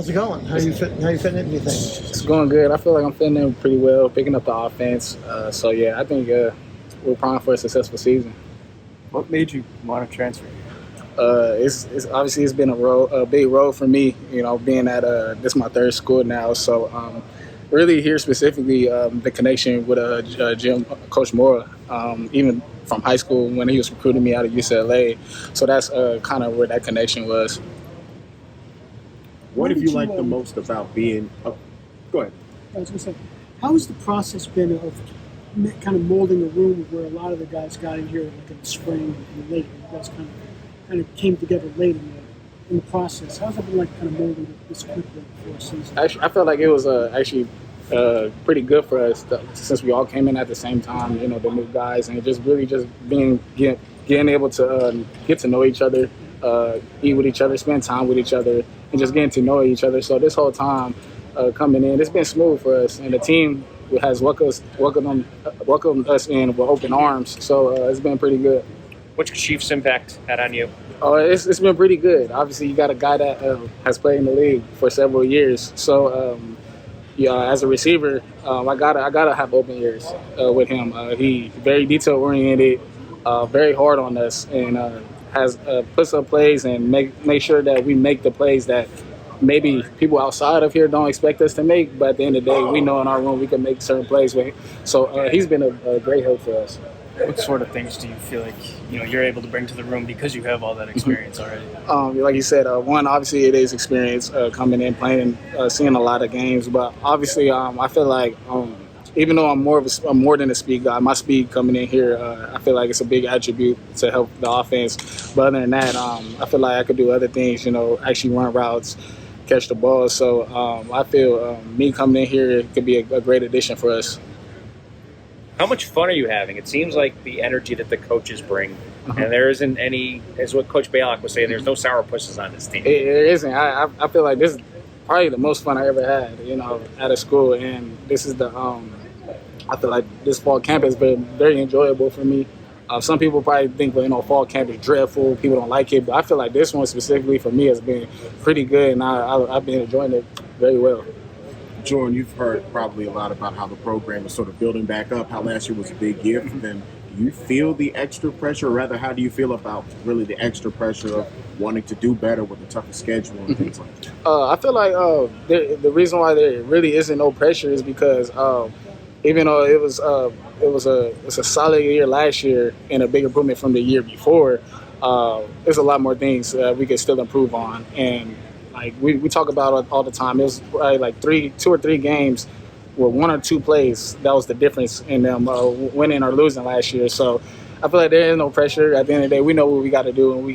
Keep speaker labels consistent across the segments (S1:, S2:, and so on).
S1: How's it going? How you fitting in, do you think?
S2: It's going good. I feel like I'm fitting in pretty well, picking up the offense. So yeah, I think we're primed for a successful season.
S3: What made you want to transfer?
S2: It's obviously it's been a big road for me. You know, being at this is my third school now. So really here specifically, the connection with Coach Mora, even from high school when he was recruiting me out of UCLA. So that's kind of where that connection was.
S4: What have you liked the most about being? Oh, go ahead.
S5: I was going to say, how has the process been of kind of molding a room where a lot of the guys got in here like in the spring and late? You guys kind of came together late in the process. How's it been like kind of molding it this quickly before a season?
S2: Actually, I felt like it was actually pretty good for us since we all came in at the same time. You know, the new guys, and just really just getting able to get to know each other, eat with each other, spend time with each other, and just getting to know each other. So this whole time coming in, it's been smooth for us, and the team has welcomed us in with open arms. So it's been pretty good.
S6: What's your Chiefs' impact had on you?
S2: Oh, it's been pretty good. Obviously, you got a guy that has played in the league for several years. So, as a receiver, I gotta have open ears with him. He very detail oriented, very hard on us, and has puts up plays and make sure that we make the plays that maybe people outside of here don't expect us to make. But at the end of the day, we know in our room we can make certain plays with him. So he's been a great help for us.
S3: What sort of things do you feel like you're able to bring to the room because you have all that experience already?
S2: Like you said, one, obviously it is experience coming in, playing, seeing a lot of games. But obviously, I feel like even though I'm more than a speed guy, my speed coming in here, I feel like it's a big attribute to help the offense. But other than that, I feel like I could do other things. Actually run routes, catch the ball. So I feel me coming in here could be a great addition for us.
S6: How much fun are you having? It seems like the energy that the coaches bring, and there isn't any, as what Coach Baylock was saying, there's no sourpusses on this team.
S2: It isn't. I feel like this is probably the most fun I ever had, at a school. And this is I feel like this fall camp has been very enjoyable for me. Some people probably think, fall camp is dreadful, people don't like it, but I feel like this one specifically for me has been pretty good, and I've been enjoying it very well.
S4: Jordan, you've heard probably a lot about how the program is sort of building back up, how last year was a big year for them. Do you feel the extra pressure, or rather, how do you feel about really the extra pressure of wanting to do better with a tougher schedule and things like that?
S2: I feel like the reason why there really isn't no pressure is because even though it was a solid year last year and a big improvement from the year before, there's a lot more things we could still improve on. And like we talk about it all the time. It was probably like 2 or 3 games with 1 or 2 plays. That was the difference in them winning or losing last year. So I feel like there is no pressure. At the end of the day, we know what we got to do, and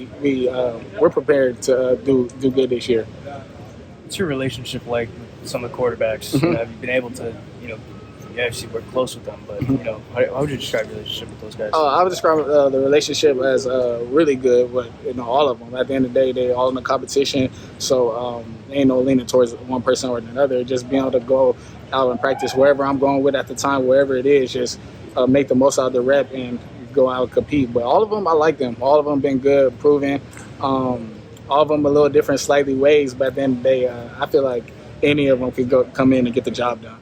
S2: we're prepared to do good this year.
S3: What's your relationship like with some of the quarterbacks? Have you been able to, you obviously work close with them, but how would you describe your relationship with those guys?
S2: I would describe the relationship as really good with all of them. At the end of the day, they're all in the competition, so ain't no leaning towards one person or another. Just being able to go out and practice wherever I'm going with at the time, wherever it is, just make the most out of the rep and go out and compete. But all of them, I like them. All of them been good, proven. All of them a little different, slightly ways, but then I feel like any of them could come in and get the job done.